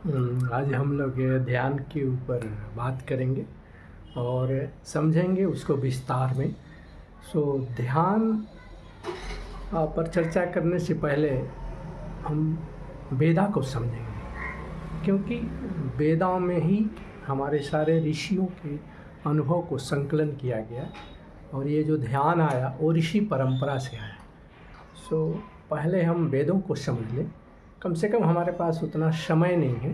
आज हम लोग ध्यान के ऊपर बात करेंगे और समझेंगे उसको विस्तार में। ध्यान पर चर्चा करने से पहले हम वेदा को समझेंगे, क्योंकि वेदाओं में ही हमारे सारे ऋषियों के अनुभव को संकलन किया गया और ये जो ध्यान आया वो ऋषि परंपरा से आया। पहले हम वेदों को समझ लें। कम से कम हमारे पास उतना समय नहीं है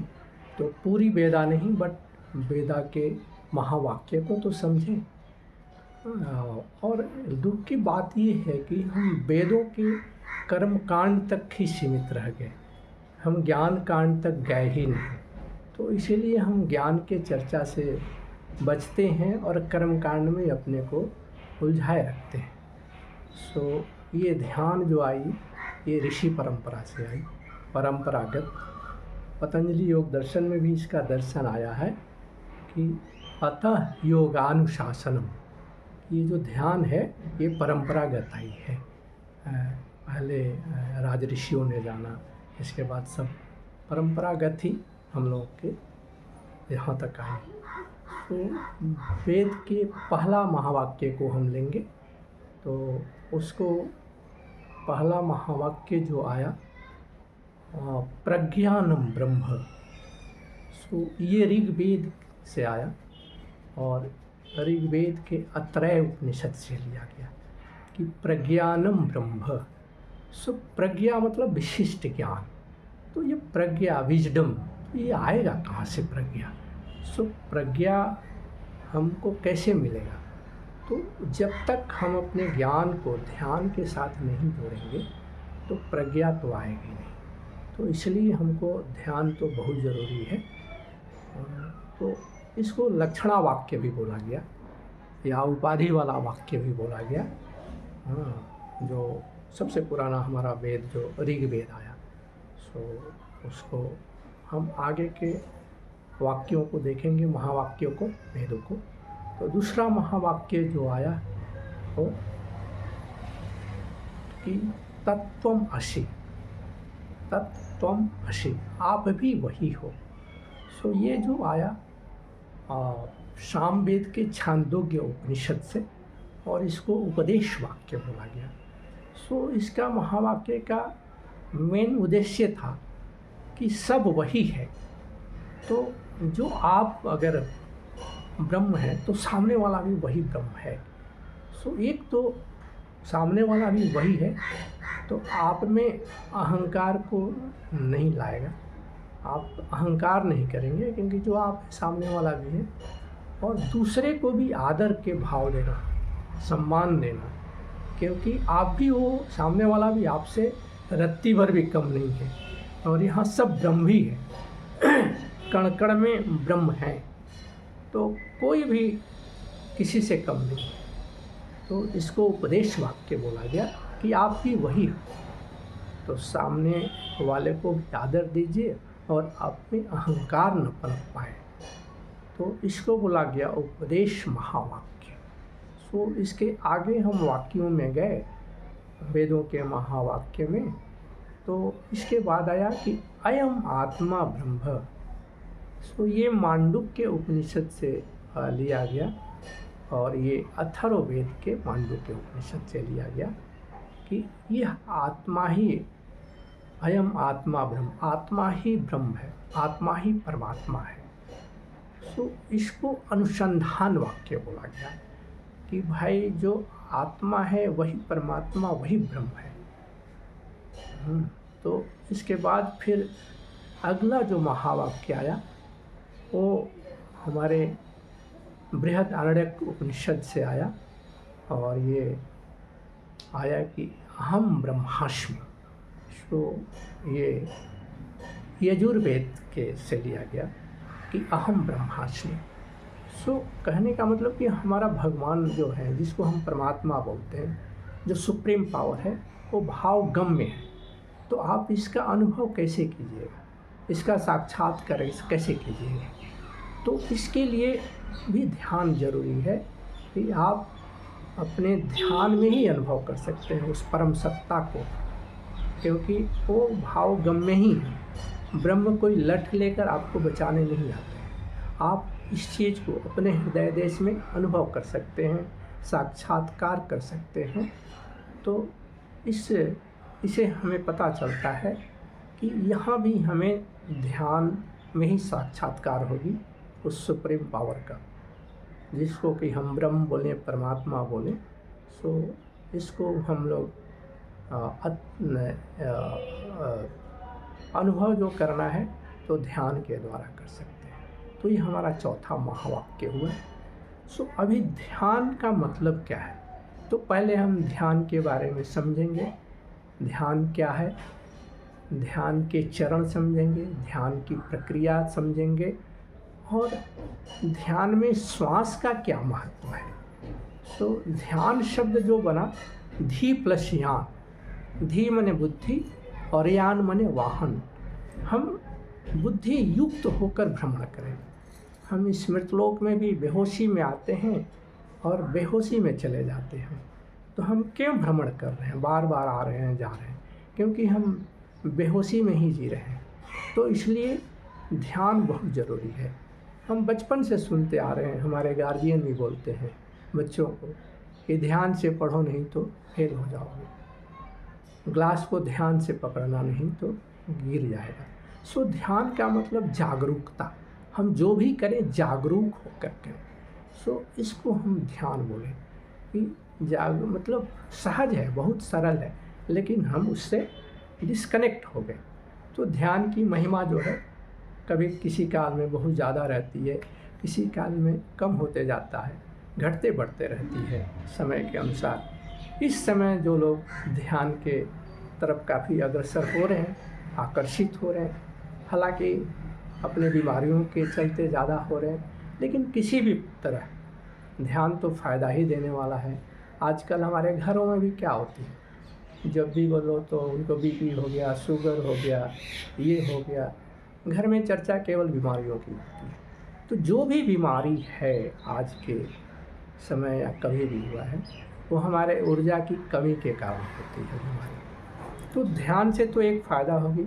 तो पूरी वेदा नहीं बट वेदा के महावाक्य को तो समझें। और दुख की बात ये है कि हम वेदों के कर्म कांड तक ही सीमित रह गए, हम ज्ञान कांड तक गए ही नहीं। तो इसीलिए हम ज्ञान के चर्चा से बचते हैं और कर्म कांड में अपने को उलझाए रखते हैं। ये ध्यान जो आई ये ऋषि परंपरा से आई, परंपरागत। पतंजलि योग दर्शन में भी इसका दर्शन आया है कि अतः योगानुशासनम, ये जो ध्यान है ये परंपरागत आई है। पहले राज ऋषियों ने जाना, इसके बाद सब परंपरागत ही हम लोग के यहाँ तक आए। तो वेद के पहला महावाक्य को हम लेंगे तो उसको पहला महावाक्य जो आया प्रज्ञानम ब्रह्म, ये ऋग्वेद से आया और ऋग्वेद के अत्रय उपनिषद से लिया गया कि प्रज्ञानम ब्रह्म। प्रज्ञा मतलब विशिष्ट ज्ञान। तो ये प्रज्ञा, विजडम, ये आएगा कहाँ से प्रज्ञा? प्रज्ञा हमको कैसे मिलेगा? तो जब तक हम अपने ज्ञान को ध्यान के साथ नहीं जोड़ेंगे तो प्रज्ञा तो आएगी नहीं। तो इसलिए हमको ध्यान तो बहुत ज़रूरी है। तो इसको लक्षणा वाक्य भी बोला गया या उपाधि वाला वाक्य भी बोला गया। जो सबसे पुराना हमारा वेद जो ऋग्वेद आया, उसको हम आगे के वाक्यों को देखेंगे, महावाक्यों को, वेदों को। तो दूसरा महावाक्य जो आया वो कि तत्वम असि, तत्वम असि, आप भी वही हो। ये जो आया सामवेद के छांदोग्य उपनिषद से और इसको उपदेश वाक्य बोला गया। इसका महावाक्य का मेन उद्देश्य था कि सब वही है। तो जो आप अगर ब्रह्म है तो सामने वाला भी वही ब्रह्म है। एक तो सामने वाला भी वही है तो आप में अहंकार को नहीं लाएगा, आप अहंकार नहीं करेंगे, क्योंकि जो आप सामने वाला भी है। और दूसरे को भी आदर के भाव देना, सम्मान देना, क्योंकि आप भी हो, सामने वाला भी आपसे रत्ती भर भी कम नहीं है। और यहाँ सब ब्रह्म ही है, कण कण में ब्रह्म है, तो कोई भी किसी से कम नहीं है। तो इसको उपदेश वाक्य बोला गया कि आप भी वही हो। तो सामने वाले को भी आदर दीजिए और आप में अहंकार न पनप पाए। तो इसको बोला गया उपदेश महावाक्य। इसके आगे हम वाक्यों में गए, वेदों के महावाक्य में। तो इसके बाद आया कि अयम आत्मा ब्रह्म। ये मांडुक्य उपनिषद से लिया गया और ये अथर्ववेद के मांडुक्य उपनिषद से लिया गया कि यह आत्मा ही, अयम आत्मा ब्रह्म, आत्मा ही ब्रह्म है, आत्मा ही परमात्मा है। इसको अनुसंधान वाक्य बोला गया कि भाई जो आत्मा है वही परमात्मा, वही ब्रह्म है। तो इसके बाद फिर अगला जो महावाक्य आया वो हमारे बृहदारण्यक उपनिषद से आया और ये आया कि अहम ब्रह्मास्मि। ये यजुर्वेद के से लिया गया कि अहम ब्रह्मास्मि। कहने का मतलब कि हमारा भगवान जो है, जिसको हम परमात्मा बोलते हैं, जो सुप्रीम पावर है, वो भाव गम्य है। तो आप इसका अनुभव कैसे कीजिएगा, इसका साक्षात्कार कैसे कीजिएगा? तो इसके लिए भी ध्यान जरूरी है कि आप अपने ध्यान में ही अनुभव कर सकते हैं उस परम सत्ता को, क्योंकि वो भाव गम्य ही है। ब्रह्म कोई लठ लेकर आपको बचाने नहीं आते हैं। आप इस चीज़ को अपने हृदय देश में अनुभव कर सकते हैं, साक्षात्कार कर सकते हैं। तो इसे हमें पता चलता है कि यहाँ भी हमें ध्यान में ही साक्षात्कार होगी उस सुप्रीम पावर का, जिसको कि हम ब्रह्म बोलें, परमात्मा बोलें। सो इसको हम लोग अनुभव जो करना है तो ध्यान के द्वारा कर सकते हैं। तो ये हमारा चौथा महावाक्य हुआ। सो अभी ध्यान का मतलब क्या है, तो पहले हम ध्यान के बारे में समझेंगे। ध्यान क्या है, ध्यान के चरण समझेंगे, ध्यान की प्रक्रिया समझेंगे, और ध्यान में श्वास का क्या महत्व है। तो ध्यान शब्द जो बना, धी प्लस यान, धी मने बुद्धि और यान मने वाहन। हम बुद्धि युक्त होकर भ्रमण करें। हम स्मृतलोक में भी बेहोशी में आते हैं और बेहोशी में चले जाते हैं। तो हम क्यों भ्रमण कर रहे हैं, बार बार आ रहे हैं, जा रहे हैं, क्योंकि हम बेहोशी में ही जी रहे हैं। तो इसलिए ध्यान बहुत ज़रूरी है। हम बचपन से सुनते आ रहे हैं, हमारे गार्जियन भी बोलते हैं बच्चों को कि ध्यान से पढ़ो नहीं तो फेल हो जाओगे, ग्लास को ध्यान से पकड़ना नहीं तो गिर जाएगा। सो ध्यान का मतलब जागरूकता, हम जो भी करें जागरूक होकर करें। सो इसको हम ध्यान बोलें कि मतलब सहज है, बहुत सरल है, लेकिन हम उससे डिस्कनेक्ट हो गए। तो ध्यान की महिमा जो है, कभी किसी काल में बहुत ज़्यादा रहती है, किसी काल में कम होते जाता है, घटते बढ़ते रहती है समय के अनुसार। इस समय जो लोग ध्यान के तरफ काफ़ी अग्रसर हो रहे हैं, आकर्षित हो रहे हैं, हालांकि अपने बीमारियों के चलते ज़्यादा हो रहे हैं, लेकिन किसी भी तरह ध्यान तो फ़ायदा ही देने वाला है। आजकल हमारे घरों में भी क्या होती है, जब भी बोलो तो उनको बीपी हो गया, शुगर हो गया, ये हो गया, घर में चर्चा केवल बीमारियों की होती है। तो जो भी बीमारी है आज के समय या कभी भी हुआ है, वो हमारे ऊर्जा की कमी के कारण होती है बीमारी। तो ध्यान से तो एक फ़ायदा होगी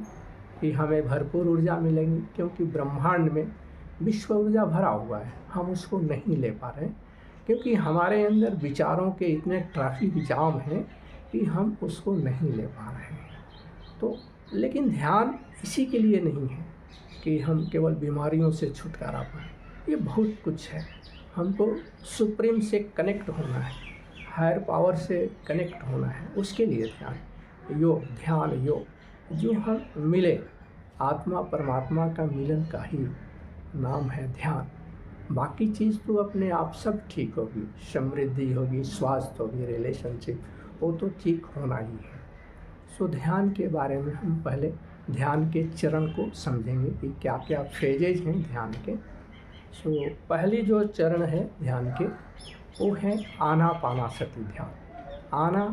कि हमें भरपूर ऊर्जा मिलेगी, क्योंकि ब्रह्मांड में विश्व ऊर्जा भरा हुआ है, हम उसको नहीं ले पा रहे हैं, क्योंकि हमारे अंदर विचारों के इतने ट्रैफिक जाम हैं कि हम उसको नहीं ले पा रहे हैं। तो लेकिन ध्यान इसी के लिए नहीं है कि हम केवल बीमारियों से छुटकारा पाएँ, ये बहुत कुछ है। हमको सुप्रीम से कनेक्ट होना है, हायर पावर से कनेक्ट होना है, उसके लिए ध्यान योग जो हम मिले, आत्मा परमात्मा का मिलन का ही नाम है ध्यान। बाकी चीज़ तो अपने आप सब ठीक होगी, समृद्धि होगी, स्वास्थ्य होगी, रिलेशनशिप, वो तो ठीक होना ही है। सो ध्यान के बारे में हम पहले ध्यान के चरण को समझेंगे कि क्या क्या फेजेज हैं ध्यान के। सो पहली जो चरण है ध्यान के, वो है आनापानासति ध्यान। आना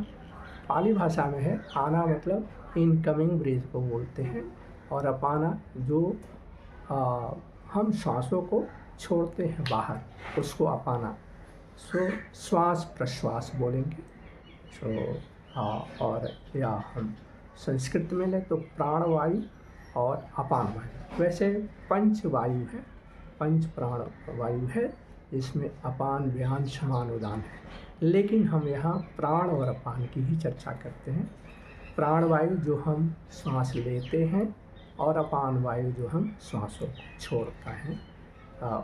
पाली भाषा में है, आना मतलब इनकमिंग ब्रीथ को बोलते हैं, और अपाना जो हम सांसों को छोड़ते हैं बाहर, उसको अपाना। सो श्वास प्रश्वास बोलेंगे। सो और या हम संस्कृत में लें तो प्राणवायु और अपान वायु। वैसे पंच वायु है, पंच प्राण वायु है, जिसमें अपान व्यान समान उदान है, लेकिन हम यहाँ प्राण और अपान की ही चर्चा करते हैं। प्राण वायु जो हम सांस लेते हैं, और अपान वायु जो हम सांसों को छोड़ता है,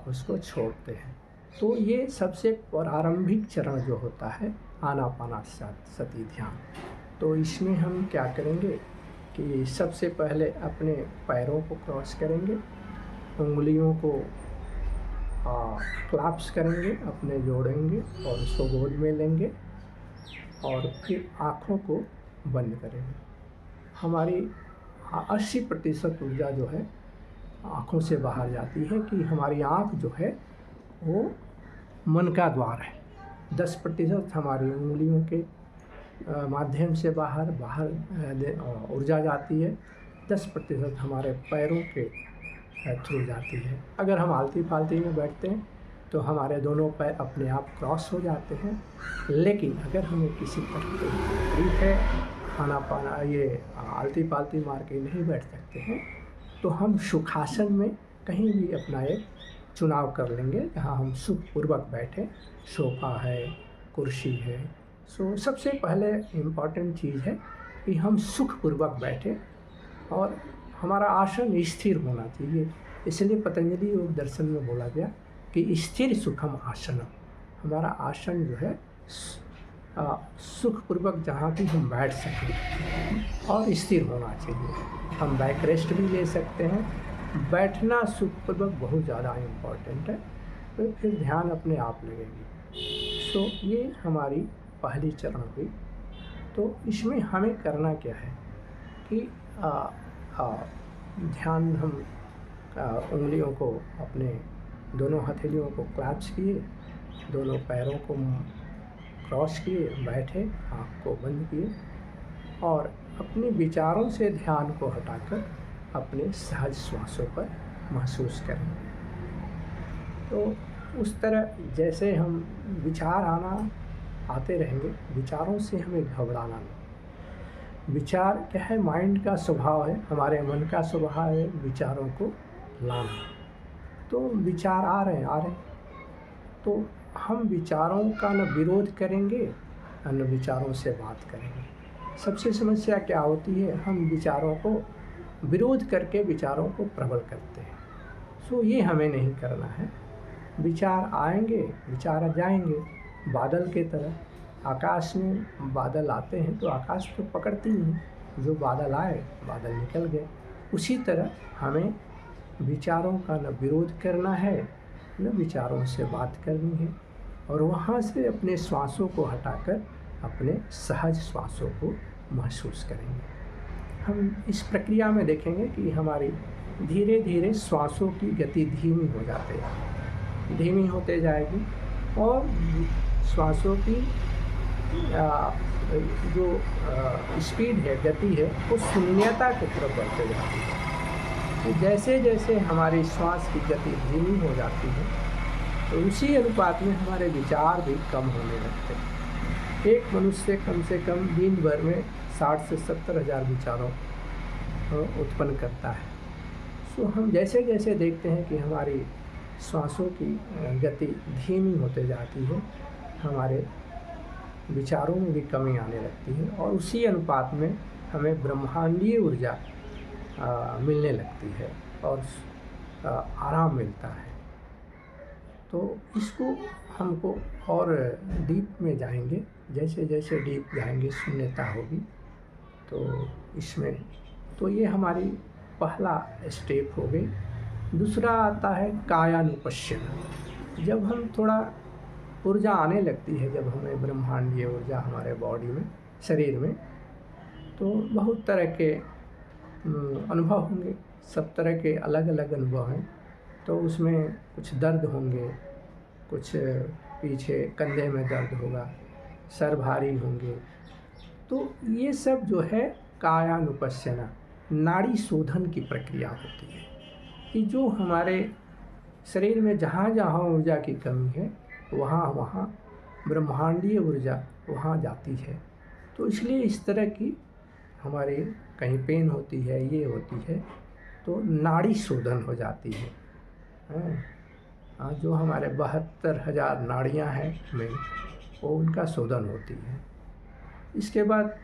उसको छोड़ते हैं। तो ये सबसे प्रारंभिक चरण जो होता है आनापानसति ध्यान। तो इसमें हम क्या करेंगे कि सबसे पहले अपने पैरों को क्रॉस करेंगे, उंगलियों को क्लैप्स करेंगे, अपने जोड़ेंगे और उसको गोद में लेंगे, और फिर आँखों को बंद करेंगे। हमारी 80% ऊर्जा जो है आँखों से बाहर जाती है, कि हमारी आँख जो है वो मन का द्वार है। 10% हमारी उंगलियों के माध्यम से बाहर ऊर्जा जाती है, 10% हमारे पैरों के थ्रू जाती है। अगर हम आलती फालती में बैठते हैं तो हमारे दोनों पैर अपने आप क्रॉस हो जाते हैं, लेकिन अगर हमें किसी तरह की तकलीफ है, खाना पाना ये आलती पालती मार के नहीं बैठ सकते हैं, तो हम सुखासन में कहीं भी अपना एक चुनाव कर लेंगे जहाँ हम सुखपूर्वक बैठे। सोफ़ा है, कुर्सी है। सो सबसे पहले इम्पॉर्टेंट चीज़ है कि हम सुखपूर्वक बैठे और हमारा आसन स्थिर होना चाहिए। इसलिए पतंजलि योग दर्शन में बोला गया कि स्थिर सुखम आसनम। हमारा आसन जो है सुखपूर्वक जहाँ भी हम बैठ सकें और स्थिर होना चाहिए। हम बैक रेस्ट भी ले सकते हैं। बैठना सुखपूर्वक बहुत ज़्यादा इम्पॉर्टेंट है, तो फिर ध्यान अपने आप लगेगी। सो ये हमारी पहली चरण हुई। तो इसमें हमें करना क्या है कि ध्यान हम उंगलियों को अपने दोनों हथेलियों को क्लैप्स किए, दोनों पैरों को क्रॉस किए, बैठे, आँख को बंद किए और अपने विचारों से ध्यान को हटाकर अपने सहज श्वासों पर महसूस करें। तो उस तरह जैसे हम विचार आते रहेंगे, विचारों से हमें घबराना नहीं। विचार क्या है? माइंड का स्वभाव है, हमारे मन का स्वभाव है विचारों को लाना। तो विचार आ रहे हैं, तो हम विचारों का न विरोध करेंगे न विचारों से बात करेंगे। सबसे समस्या क्या होती है? हम विचारों को विरोध करके विचारों को प्रबल करते हैं। सो ये हमें नहीं करना है। विचार आएंगे, विचार जाएंगे, बादल के तरह। आकाश में बादल आते हैं तो आकाश तो पकड़ती नहीं, जो बादल आए बादल निकल गए। उसी तरह हमें विचारों का न विरोध करना है न विचारों से बात करनी है, और वहाँ से अपने श्वासों को हटाकर अपने सहज श्वासों को महसूस करेंगे। हम इस प्रक्रिया में देखेंगे कि हमारी धीरे धीरे श्वासों की गति धीमी हो जाती है, धीमी होते जाएगी और श्वासों की जो स्पीड है, गति है, वो शून्यता की तरफ बढ़ते जाती है। तो जैसे जैसे हमारी श्वास की गति धीमी हो जाती है तो उसी अनुपात में हमारे विचार भी कम होने लगते हैं। एक मनुष्य कम से कम दिन भर में 60 से 70 हज़ार विचारों उत्पन्न करता है। सो हम जैसे जैसे देखते हैं कि हमारी श्वासों की गति धीमी होते जाती है, हमारे विचारों में भी कमी आने लगती है और उसी अनुपात में हमें ब्रह्मांडीय ऊर्जा मिलने लगती है और आराम मिलता है। तो इसको हमको और डीप में जाएंगे, जैसे जैसे डीप जाएंगे शून्यता होगी। तो इसमें तो ये हमारी पहला स्टेप हो गई। दूसरा आता है कायानुपश्यन। जब हम थोड़ा ऊर्जा आने लगती है, जब हमें ब्रह्मांडीय ऊर्जा हमारे बॉडी में, शरीर में, तो बहुत तरह के अनुभव होंगे। सब तरह के अलग अलग अनुभव हैं। तो उसमें कुछ दर्द होंगे, कुछ पीछे कंधे में दर्द होगा, सर भारी होंगे। तो ये सब जो है कायानुपश्यना, नाड़ी शोधन की प्रक्रिया होती है कि जो हमारे शरीर में जहाँ जहाँ ऊर्जा की कमी है वहाँ वहाँ ब्रह्मांडीय ऊर्जा वहाँ जाती है। तो इसलिए इस तरह की हमारी कहीं पेन होती है, ये होती है, तो नाड़ी शोधन हो जाती है। जो हमारे 72,000 नाड़ियाँ हैं में, वो उनका शोधन होती है। इसके बाद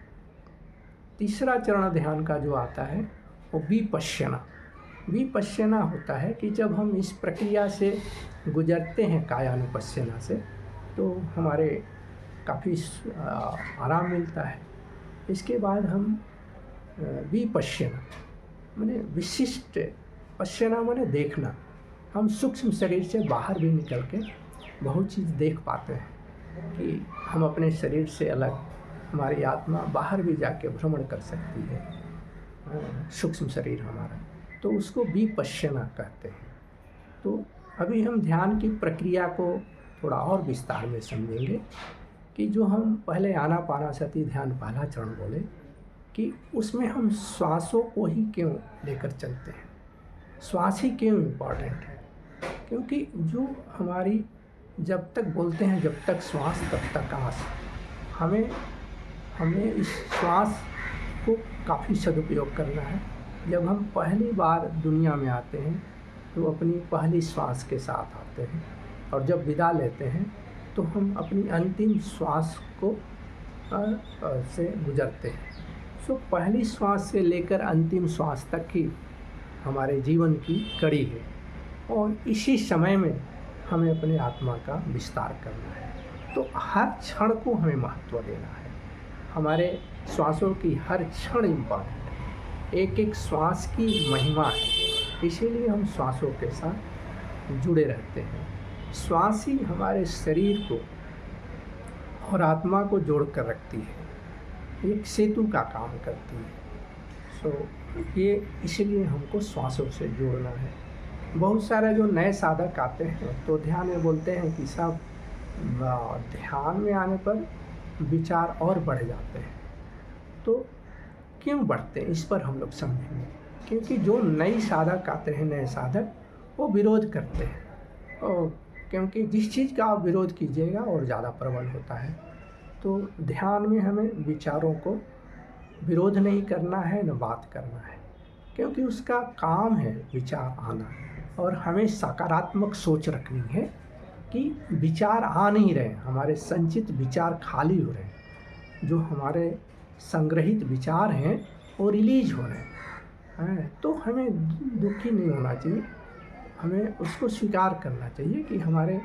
तीसरा चरण ध्यान का जो आता है वो विपश्यना। विपश्यना होता है कि जब हम इस प्रक्रिया से गुजरते हैं कायानुपश्यना से, तो हमारे काफ़ी आराम मिलता है। इसके बाद हम विपश्यना माने विशिष्ट, पश्यना माने देखना। हम सूक्ष्म शरीर से बाहर भी निकल के बहुत चीज़ देख पाते हैं कि हम अपने शरीर से अलग, हमारी आत्मा बाहर भी जाके भ्रमण कर सकती है, सूक्ष्म शरीर हमारा। तो उसको विपश्यना कहते हैं। तो अभी हम ध्यान की प्रक्रिया को थोड़ा और विस्तार में समझेंगे कि जो हम पहले आनापानसति ध्यान पहला चरण बोले कि उसमें हम श्वासों को ही क्यों लेकर चलते हैं, श्वास ही क्यों इम्पॉर्टेंट है। क्योंकि जो हमारी, जब तक बोलते हैं जब तक श्वास तब तक आस, हमें इस श्वास को काफ़ी सदुपयोग करना है। जब हम पहली बार दुनिया में आते हैं तो अपनी पहली श्वास के साथ आते हैं, और जब विदा लेते हैं तो हम अपनी अंतिम श्वास को से गुजरते हैं। सो पहली श्वास से लेकर अंतिम श्वास तक ही हमारे जीवन की कड़ी है, और इसी समय में हमें अपने आत्मा का विस्तार करना है। तो हर क्षण को हमें महत्व देना है। हमारे श्वासों की हर क्षण इम्पॉर्टेंट है, एक एक श्वास की महिमा है, इसीलिए हम श्वासों के साथ जुड़े रहते हैं। श्वास ही हमारे शरीर को और आत्मा को जोड़ कर रखती है, एक सेतु का काम करती है। सो ये इसीलिए हमको श्वासों से जोड़ना है। बहुत सारे जो नए साधक आते हैं तो ध्यान में बोलते हैं कि सब ध्यान में आने पर विचार और बढ़ जाते हैं। तो क्यों बढ़ते हैं, इस पर हम लोग समझेंगे। क्योंकि जो नई साधक आते हैं, नए साधक, वो विरोध करते हैं, और क्योंकि जिस चीज़ का आप विरोध कीजिएगा और ज़्यादा प्रबल होता है। तो ध्यान में हमें विचारों को विरोध नहीं करना है, न बात करना है, क्योंकि उसका काम है विचार आना, और हमें सकारात्मक सोच रखनी है कि विचार आ नहीं रहे, हमारे संचित विचार खाली हो रहे हैं, जो हमारे संग्रहित विचार हैं वो रिलीज हो रहे हैं। तो हमें दुखी नहीं होना चाहिए, हमें उसको स्वीकार करना चाहिए कि हमारे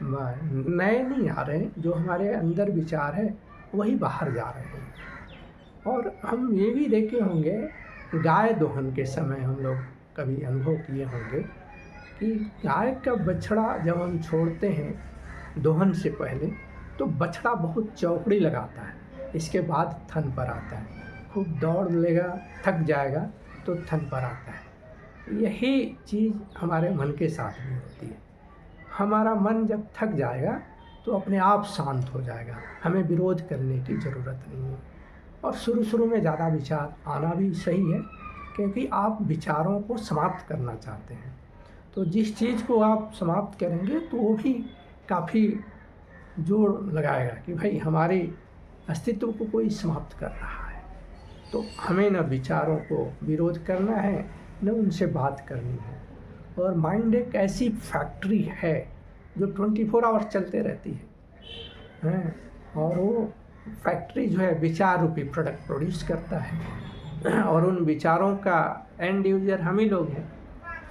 नए नहीं आ रहे हैं, जो हमारे अंदर विचार है वही बाहर जा रहे हैं। और हम ये भी देखे होंगे, गाय दोहन के समय हम लोग कभी अनुभव किए होंगे कि गाय का बछड़ा जब हम छोड़ते हैं दोहन से पहले, तो बछड़ा बहुत चौकड़ी लगाता है, इसके बाद थन पर आता है, खूब दौड़ लेगा, थक जाएगा तो थन पर आता है। यही चीज़ हमारे मन के साथ भी होती है। हमारा मन जब थक जाएगा तो अपने आप शांत हो जाएगा, हमें विरोध करने की ज़रूरत नहीं है। और शुरू में ज़्यादा विचार आना भी सही है, क्योंकि आप विचारों को समाप्त करना चाहते हैं। तो जिस चीज़ को आप समाप्त करेंगे तो वो भी काफ़ी जोर लगाएगा कि भाई हमारे अस्तित्व को कोई समाप्त कर रहा है। तो हमें न विचारों को विरोध करना है, न उनसे बात करनी है। और माइंड एक ऐसी फैक्ट्री है जो 24 आवर्स चलते रहती है, और वो फैक्ट्री जो है विचार रूपी प्रोडक्ट प्रोड्यूस करता है, और उन विचारों का एंड यूजर हम ही लोग हैं।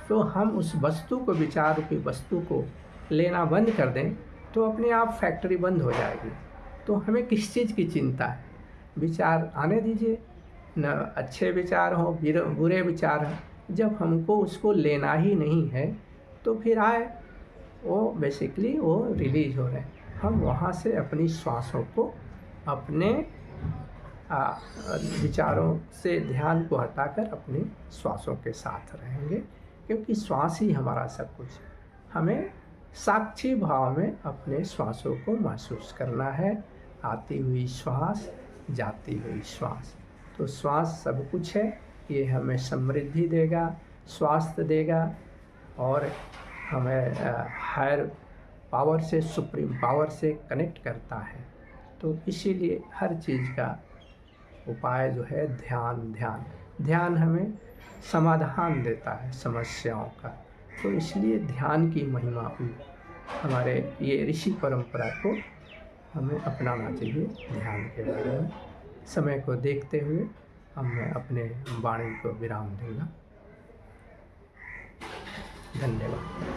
तो हम उस वस्तु को, विचार रूपी वस्तु को लेना बंद कर दें तो अपने आप फैक्ट्री बंद हो जाएगी। तो हमें किस चीज़ की चिंता है, विचार आने दीजिए, न अच्छे विचार हों बुरे विचार हों, जब हमको उसको लेना ही नहीं है तो फिर आए, वो बेसिकली वो रिलीज हो रहे हैं। हम वहाँ से अपनी श्वासों को, अपने विचारों से ध्यान को हटाकर अपनी श्वासों के साथ रहेंगे, क्योंकि श्वास ही हमारा सब कुछ है। हमें साक्षी भाव में अपने श्वासों को महसूस करना है, आती हुई श्वास, जाती हुई श्वास। तो श्वास सब कुछ है, ये हमें समृद्धि देगा, स्वास्थ्य देगा, और हमें हायर पावर से, सुप्रीम पावर से कनेक्ट करता है। तो इसीलिए हर चीज़ का उपाय जो है ध्यान हमें समाधान देता है समस्याओं का। तो इसलिए ध्यान की महिमा भी हमारे ये ऋषि परंपरा को हमें अपनाना चाहिए ध्यान के बारे में। समय को देखते हुए मैं अपने वाणी को विराम दूंगा। धन्यवाद।